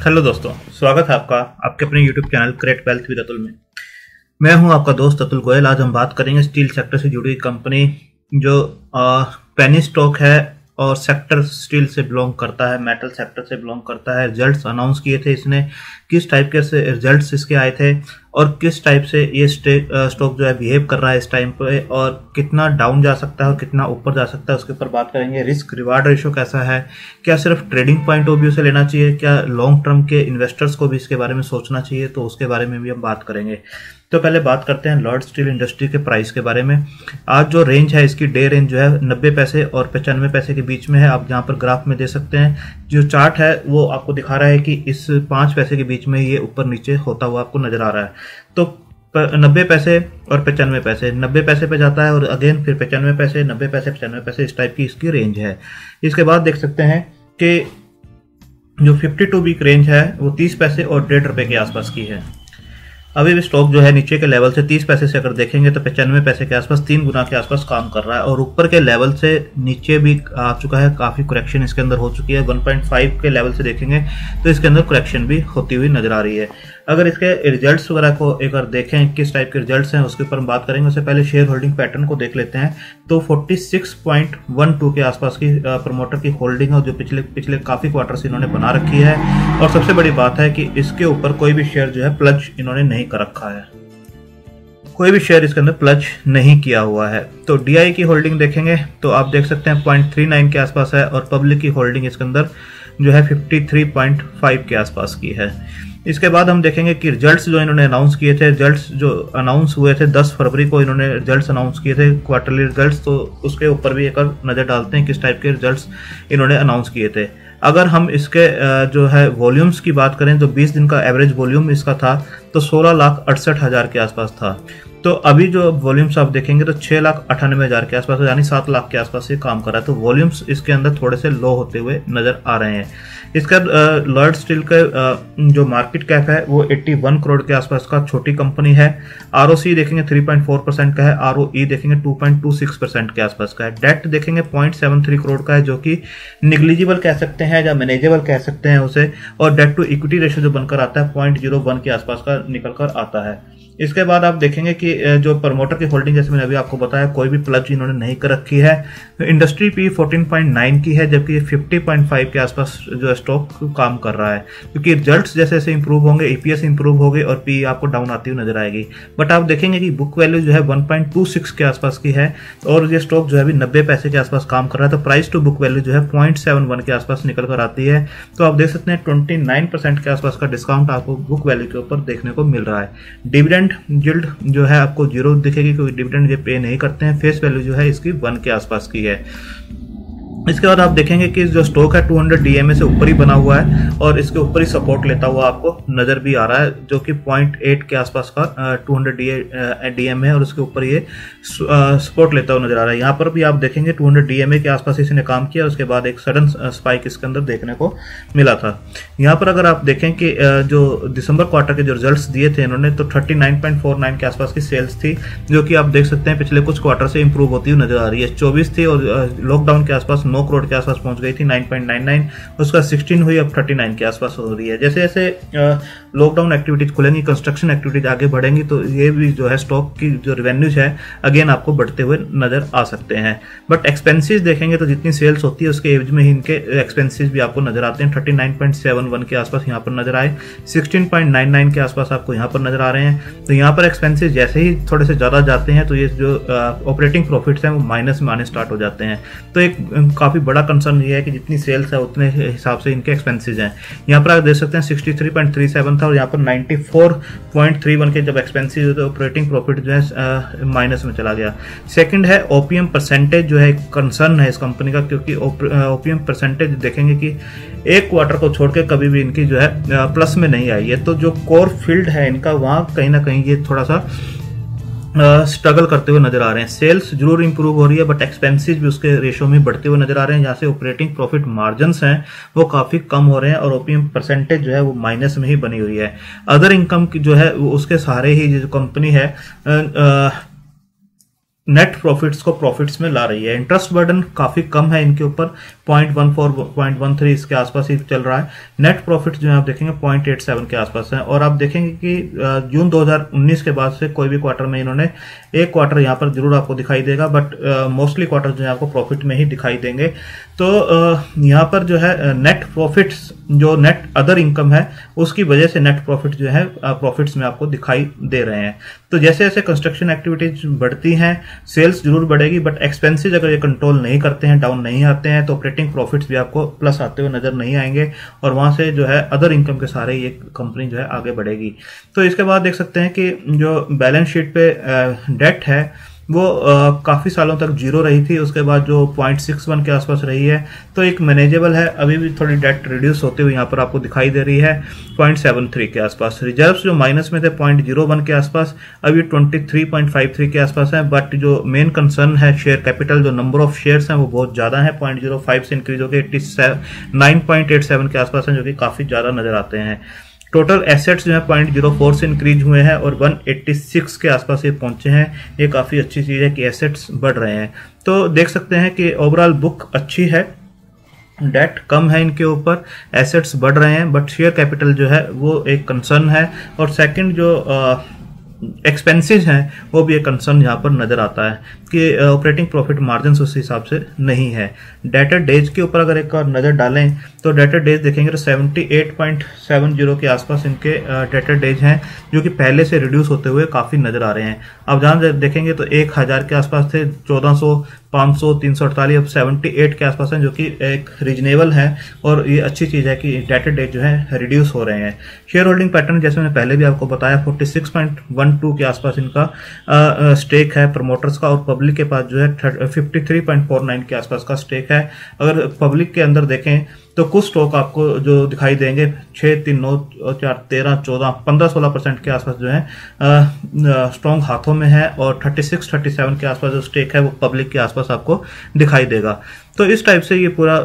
Hello दोस्तों, स्वागत है आपका आपके अपने YouTube channel create wealth with Atul में। मैं हूं आपका दोस्त अतुल गोयल। आज हम बात करेंगे स्टील सेक्टर से जुड़ी कंपनी जो पेनी स्टॉक है और सेक्टर स्टील से बिलोंग करता है, मेटल सेक्टर से बिलोंग करता है। रिजल्ट्स अनाउंस किए थे इसने, किस टाइप के से रिजल्ट्स इसके आए थे और किस टाइप से ये स्टॉक जो है बिहेव कर रहा है इस टाइम पे, और कितना डाउन जा सकता है और कितना ऊपर जा सकता है उसके ऊपर बात करेंगे। रिस्क रिवार्ड रेशियो कैसा है, क्या सिर्फ ट्रेडिंग पॉइंट ऑफ व्यू से लेना चाहिए, क्या लॉन्ग टर्म के इन्वेस्टर्स को भी इसके बारे में सोचना चाहिए, तो उसके बारे में भी हम बात करेंगे। तो पहले बात करते हैं लॉर्ड स्टील इंडस्ट्री के प्राइस के बारे में। आज जो रेंज है इसकी डे रेंज जो है 90 पैसे और 95 पैसे के बीच में है। आप यहाँ पर ग्राफ में दे सकते हैं, जो चार्ट है वो आपको दिखा रहा है कि इस 5 पैसे के बीच में ये ऊपर नीचे होता हुआ आपको नजर आ रहा है। तो 90 पैसे और 95 पैसे, 90 पैसे पे जाता है और अगेन फिर 95 पैसे, 90 पैसे, 95 पैसे, इस टाइप की इसकी रेंज है। इसके बाद देख सकते हैं कि जो 52 वीक रेंज है वो 30 पैसे और 1.5 रुपए के आसपास की है। अभी भी स्टॉक जो है नीचे के लेवल से 30 पैसे से अगर देखेंगे तो 95 पैसे के आसपास 3 गुना के आसपास काम कर रहा है, और ऊपर के लेवल से नीचे भी आ चुका है। काफी करेक्शन इसके अंदर हो चुकी है। 1.5 के लेवल से देखेंगे तो इसके अंदर करेक्शन भी होती हुई नजर आ रही है। अगर इसके रिजल्ट्स वगैरह को एक बार देखें किस टाइप के रिजल्ट्स हैं उसके ऊपर हम बात करेंगे। उससे पहले शेयर होल्डिंग पैटर्न को देख लेते हैं। तो 46.12 के आसपास की प्रमोटर की होल्डिंग है जो पिछले काफी क्वार्टर से इन्होंने बना रखी है, और सबसे बड़ी बात है कि इसके ऊपर कोई भी शेयर जो है प्लज इन्होंने नहीं कर रखा है, कोई भी शेयर इसके अंदर प्लज नहीं किया हुआ है। तो डीआई की होल्डिंग देखेंगे तो आप देख सकते हैं 0.39 के आसपास है, और पब्लिक की होल्डिंग इसके अंदर जो है 53.5 के आसपास की है। इसके बाद हम देखेंगे कि रिजल्ट्स जो इन्होंने अनाउंस किए थे, रिजल्ट्स जो अनाउंस हुए थे 10 फरवरी को इन्होंने रिजल्ट्स अनाउंस किए थे, क्वार्टरली रिजल्ट्स। तो उसके ऊपर भी एक नजर डालते हैं किस टाइप के रिजल्ट्स इन्होंने अनाउंस किए थे। अगर हम इसके जो है वॉल्यूम्स की बात करें तो 20 दिन का एवरेज वॉल्यूम इसका था तो 16,68,000 के आसपास था। तो अभी जो वॉल्यूम्स आप देखेंगे तो 6,98,000 के आसपास, यानी 7 लाख के आसपास ये काम कर रहा है। तो वॉल्यूम्स इसके अंदर थोड़े से लो होते हुए नजर आ रहे हैं। इसका लॉर्ड स्टील का जो मार्केट कैप है वो 81 करोड़ के आसपास का छोटी कंपनी है। आरओसी देखेंगे 3.4% का है, आरओई देखेंगे 2.26% के आसपास का है। डेट देखेंगे 0.73 करोड़ का है जो कि निग्लिजिबल कह सकते हैं या मैनेजेबल कह सकते हैं उसे, और डेट टू इक्विटी रेशियो जो बनकर आता है 0.01 के आसपास का निकल कर आता है। इसके बाद आप देखेंगे कि जो प्रमोटर की होल्डिंग जैसे मैंने अभी आपको बताया कोई भी प्लज इन्होंने नहीं कर रखी है। इंडस्ट्री पी 14.9 की है, जबकि 50.5 के आसपास जो स्टॉक काम कर रहा है, क्योंकि रिजल्ट्स जैसे जैसे इंप्रूव होंगे, ईपीएस इंप्रूव होगी और पी आपको डाउन आती हुई नजर आएगी। बट आप देखेंगे कि बुक वैल्यू जो है 1.26 के आसपास की है, और ये स्टॉक जो है अभी 90 पैसे के आसपास काम कर रहा है। तो प्राइस टू बुक वैल्यू जो है 0.71 के आसपास निकल कर आती है। तो आप देख सकते हैं 29% के आसपास का डिस्काउंट आपको बुक वैल्यू के ऊपर देखने को मिल रहा है। डिविडेंड यील्ड जो है आपको 0 दिखेगी क्योंकि डिविडेंड ये पे नहीं करते हैं। फेस वैल्यू जो है इसकी 1 के आसपास की है। इसके बाद आप देखेंगे कि जो स्टॉक है 200 डीएमए से ऊपर ही बना हुआ है, और इसके ऊपर ही सपोर्ट लेता हुआ आपको नजर भी आ रहा है, जो कि 0.8 के आसपास का 200 डीएमए है, और उसके ऊपर ये सपोर्ट लेता हुआ नजर आ रहा है। यहाँ पर भी आप देखेंगे 200 डीएमए के आसपास इसने काम किया, उसके बाद एक सडन स्पाइक इसके अंदर देखने को मिला था। यहाँ पर अगर आप देखें कि जो दिसंबर क्वार्टर के जो रिजल्ट दिए थे इन्होंने, तो 39.49 के आसपास की सेल्स थी, जो कि आप देख सकते हैं पिछले कुछ क्वार्टर से इंप्रूव होती हुई नजर आ रही है। 24 थी और लॉकडाउन के आसपास 9 करोड़ के आसपास पहुंच गई थी, 9.99, उसका 16 हुई, अब 39 के आसपास हो रही है। जैसे जैसे लॉकडाउन एक्टिविटीज खुलेंगी, कंस्ट्रक्शन एक्टिविटीज आगे बढ़ेंगी, तो ये भी जो है स्टॉक की जो रेवेन्यूज है अगेन आपको बढ़ते हुए नजर आ सकते हैं। बट एक्सपेंसेस देखेंगे तो जितनी सेल्स होती है उसके एवज में ही इनके एक्सपेंसेस भी आपको नजर आते हैं। 39.71 के आसपास यहाँ पर नजर आए, 16.99 के आसपास आपको यहाँ पर नजर आ रहे हैं। तो यहाँ पर एक्सपेंसेस जैसे ही थोड़े से ज्यादा जाते हैं तो ये जो ऑपरेटिंग प्रॉफिट्स हैं वो माइनस में आने स्टार्ट हो जाते हैं। तो एक काफी बड़ा कंसर्न ये है कि जितनी सेल्स है उतने हिसाब से इनके एक्सपेंसेस हैं। यहाँ पर आप देख सकते हैं 63.37 था, और यहाँ पर 94.31 के जब एक्सपेंसेस होते ऑपरेटिंग प्रॉफिट जो है माइनस में चला गया। सेकंड है ओपीएम परसेंटेज, जो है एक कंसर्न है इस कंपनी का, क्योंकि ओपीएम परसेंटेज देखेंगे कि एक क्वार्टर को छोड़ के कभी भी इनकी जो है प्लस में नहीं आई है। तो जो कोर फील्ड है इनका वहां कहीं ना कहीं ये थोड़ा सा स्ट्रगल करते हुए नजर आ रहे हैं। सेल्स जरूर इंप्रूव हो रही है बट एक्सपेंसेस भी उसके रेशो में बढ़ते हुए नजर आ रहे हैं, जहां से ऑपरेटिंग प्रॉफिट मार्जिन्स हैं वो काफी कम हो रहे हैं, और ओपीएम परसेंटेज जो है वो माइनस में ही बनी हुई है। अदर इनकम की जो है उसके सहारे ही जो कंपनी है नेट प्रॉफिट्स को प्रॉफिट्स में ला रही है। इंटरेस्ट बर्डन काफी कम है इनके ऊपर, 0.14 0.13 इसके आसपास ही चल रहा है। नेट प्रॉफिट जो है आप देखेंगे 0.87 के आसपास है। और आप देखेंगे कि जून 2019 के बाद से कोई भी क्वार्टर में इन्होंने, एक क्वार्टर यहाँ पर जरूर आपको दिखाई देगा, बट मोस्टली क्वार्टर जो है आपको प्रॉफिट में ही दिखाई देंगे। तो यहाँ पर जो है नेट प्रॉफिट्स, जो नेट अदर इनकम है उसकी वजह से नेट प्रॉफिट जो है प्रॉफिट्स में आपको दिखाई दे रहे हैं। तो जैसे जैसे कंस्ट्रक्शन एक्टिविटीज बढ़ती हैं, सेल्स जरूर बढ़ेगी, बट एक्सपेंसेस अगर ये कंट्रोल नहीं करते हैं, डाउन नहीं आते हैं, तो ऑपरेटिंग प्रॉफिट्स भी आपको प्लस आते हुए नजर नहीं आएंगे और वहां से जो है अदर इनकम के सारे ये कंपनी जो है आगे बढ़ेगी। तो इसके बाद देख सकते हैं कि जो बैलेंस शीट पे डेट है वो काफी सालों तक जीरो रही थी, उसके बाद जो 0.61 के आसपास रही है, तो एक मैनेजेबल है। अभी भी थोड़ी डेट रिड्यूस होते हुए यहाँ पर आपको दिखाई दे रही है 0.73 के आसपास। रिजर्व्स जो माइनस में थे 0.01 के आसपास, अभी 23.53 के आसपास है। बट जो मेन कंसर्न है शेयर कैपिटल, जो नंबर ऑफ शेयर्स हैं वो बहुत ज्यादा है, 0.05 से इंक्रीज होकर 9.87 के आसपास है, जो कि काफी ज्यादा नजर आते हैं। टोटल एसेट्स जो है 0.04 से इंक्रीज हुए हैं और 186 के आसपास ये पहुंचे हैं। ये काफी अच्छी चीज है कि एसेट्स बढ़ रहे हैं। तो देख सकते हैं कि ओवरऑल बुक अच्छी है, डेट कम है इनके ऊपर, एसेट्स बढ़ रहे हैं, बट शेयर कैपिटल जो है वो एक कंसर्न है। और सेकंड जो एक्सपेंसेस हैं वो भी एक कंसर्न यहाँ पर नजर आता है कि ऑपरेटिंग प्रॉफिट मार्जिन उस हिसाब से नहीं है। डेटर डेज के ऊपर अगर एक और नजर डालें तो डेटर डेज देखेंगे तो 78.70 के आसपास इनके डेटर डेज हैं, जो कि पहले से रिड्यूस होते हुए काफी नजर आ रहे हैं। अब जहां देखेंगे तो 1000 के आसपास थे, 1400, 500, 348, अब 78 के आसपास हैं, जो कि एक रीजनेबल है और ये अच्छी चीज है कि डेटर डेज जो है रिड्यूस हो रहे हैं। शेयर होल्डिंग पैटर्न जैसे मैंने पहले भी आपको बताया 46.12 के आसपास इनका स्टेक है प्रमोटर्स का, और पब्लिक के पास जो है 53.49 के आसपास का स्टेक है। अगर पब्लिक के अंदर देखें तो कुछ स्टॉक आपको जो दिखाई देंगे 6, 3, 9, 4, 13, 14, 15-16% के आसपास जो है स्ट्रॉन्ग हाथों में है, और 36-37 के आसपास जो स्टेक है वो पब्लिक के आसपास आपको दिखाई देगा। तो इस टाइप से ये पूरा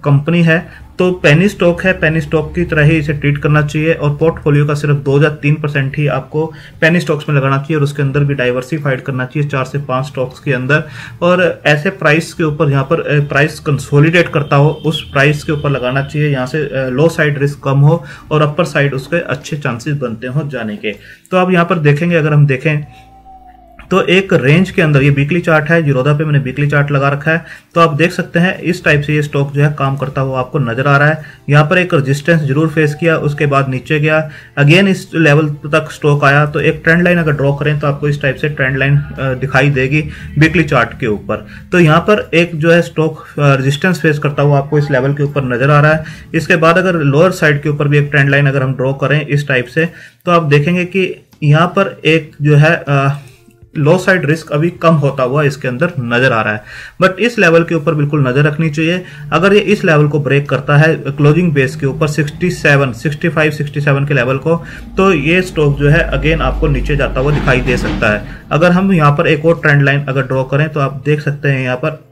कंपनी है। तो पेनी स्टॉक है, पेनी स्टॉक की तरह ही इसे ट्रीट करना चाहिए, और पोर्टफोलियो का सिर्फ 2 या 3% ही आपको पेनी स्टॉक्स में लगाना चाहिए, और उसके अंदर भी डाइवर्सिफाइड करना चाहिए 4 से 5 स्टॉक्स के अंदर। और ऐसे प्राइस के ऊपर, यहाँ पर प्राइस कंसोलिडेट करता हो उस प्राइस के ऊपर लगाना चाहिए, यहाँ से लो साइड रिस्क कम हो और अपर साइड उसके अच्छे चांसेस बनते हो जाने के। तो अब यहाँ पर देखेंगे, अगर हम देखें तो एक रेंज के अंदर, ये वीकली चार्ट है, जीरोधा पे मैंने वीकली चार्ट लगा रखा है, तो आप देख सकते हैं इस टाइप से ये स्टॉक जो है काम करता हुआ आपको नजर आ रहा है। यहाँ पर एक रेजिस्टेंस जरूर फेस किया, उसके बाद नीचे गया, अगेन इस लेवल तक स्टॉक आया, तो एक ट्रेंड लाइन अगर ड्रॉ करें तो आपको इस टाइप से ट्रेंड लाइन दिखाई देगी वीकली चार्ट के ऊपर। तो यहाँ पर एक जो है स्टॉक रेजिस्टेंस फेस करता हुआ आपको इस लेवल के ऊपर नजर आ रहा है। इसके बाद अगर लोअर साइड के ऊपर भी एक ट्रेंड लाइन अगर हम ड्रॉ करें इस टाइप से, तो आप देखेंगे कि यहाँ पर एक जो है लो साइड रिस्क अभी कम होता हुआ इसके अंदर नजर आ रहा है, बट इस लेवल के ऊपर बिल्कुल नजर रखनी चाहिए। अगर ये इस लेवल को ब्रेक करता है क्लोजिंग बेस के ऊपर 65-67 के लेवल को, तो ये स्टॉक जो है अगेन आपको नीचे जाता हुआ दिखाई दे सकता है। अगर हम यहाँ पर एक और ट्रेंड लाइन अगर ड्रॉ करें तो आप देख सकते हैं यहाँ पर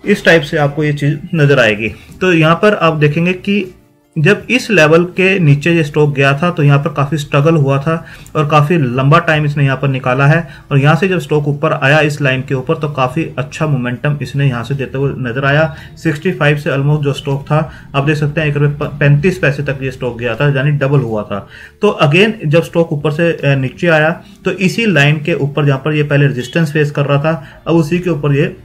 इस टाइप से आपको ये चीज नजर आएगी। तो यहाँ पर आप देखेंगे कि जब इस लेवल के नीचे ये स्टॉक गया था तो यहाँ पर काफी स्ट्रगल हुआ था और काफी लंबा टाइम इसने यहाँ पर निकाला है, और यहाँ से जब स्टॉक ऊपर आया इस लाइन के ऊपर तो काफी अच्छा मोमेंटम इसने यहाँ से देते हुए नजर आया। 65 से ऑलमोस्ट जो स्टॉक था, आप देख सकते हैं 1 रुपये 35 पैसे तक ये स्टॉक गया था, यानी डबल हुआ था। तो अगेन जब स्टॉक ऊपर से नीचे आया तो इसी लाइन के ऊपर जहाँ पर ये पहले रेजिस्टेंस फेस कर रहा था, अब उसी के ऊपर ये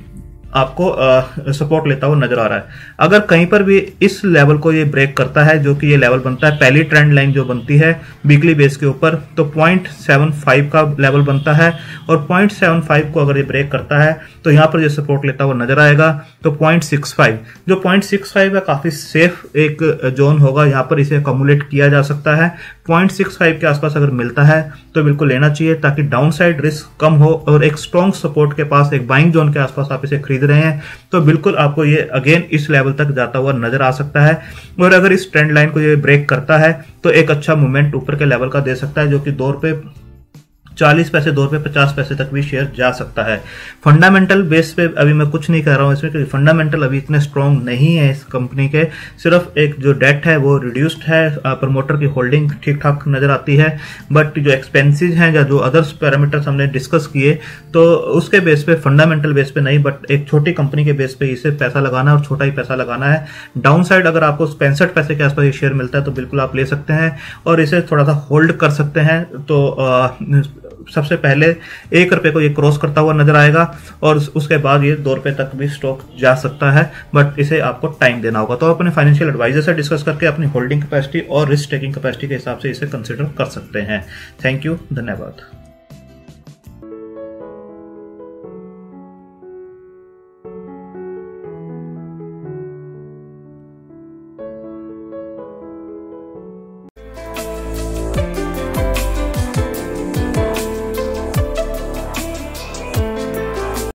आपको सपोर्ट लेता हुआ नजर आ रहा है। अगर कहीं पर भी इस लेवल को ये ब्रेक करता है, जो कि ये लेवल बनता है पहली ट्रेंड लाइन जो बनती है वीकली बेस के ऊपर, तो 0.75 का लेवल बनता है, और 0.75 को अगर ये ब्रेक करता है तो यहाँ पर ये सपोर्ट लेता हुआ नजर आएगा। तो 0.65, जो 0.65 है काफी सेफ एक जोन होगा, यहाँ पर इसे अकोमुलेट किया जा सकता है। 0.65 के आसपास अगर मिलता है तो बिल्कुल लेना चाहिए, ताकि डाउन साइड रिस्क कम हो, और एक स्ट्रॉन्ग सपोर्ट के पास, एक बाइंग जोन के आसपास आप इसे खरीद रहे हैं तो बिल्कुल आपको ये अगेन इस लेवल तक जाता हुआ नजर आ सकता है। और अगर इस ट्रेंड लाइन को ये ब्रेक करता है तो एक अच्छा मूवमेंट ऊपर के लेवल का दे सकता है, जो कि 2 रुपये 40 पैसे 2 रुपये 50 पैसे तक भी शेयर जा सकता है। फंडामेंटल बेस पे अभी मैं कुछ नहीं कह रहा हूँ इसमें, क्योंकि फंडामेंटल अभी इतने स्ट्रॉन्ग नहीं है इस कंपनी के। सिर्फ एक जो डेट है वो रिड्यूस्ड है, प्रमोटर की होल्डिंग ठीक ठाक नजर आती है, बट जो एक्सपेंसेस हैं या जो अदर्स पैरामीटर्स हमने डिस्कस किए तो उसके बेस पे, फंडामेंटल बेस पे नहीं, बट एक छोटी कंपनी के बेस पे इसे पैसा लगाना और छोटा ही पैसा लगाना है। डाउन साइड अगर आपको 65 पैसे के आसपास ये शेयर मिलता है तो बिल्कुल आप ले सकते हैं और इसे थोड़ा सा होल्ड कर सकते हैं। तो सबसे पहले 1 रुपए को ये क्रॉस करता हुआ नजर आएगा और उसके बाद ये 2 रुपए तक भी स्टॉक जा सकता है, बट इसे आपको टाइम देना होगा। तो अपने फाइनेंशियल एडवाइजर से डिस्कस करके अपनी होल्डिंग कैपेसिटी और रिस्क टेकिंग कैपेसिटी के हिसाब से इसे कंसिडर कर सकते हैं। थैंक यू, धन्यवाद।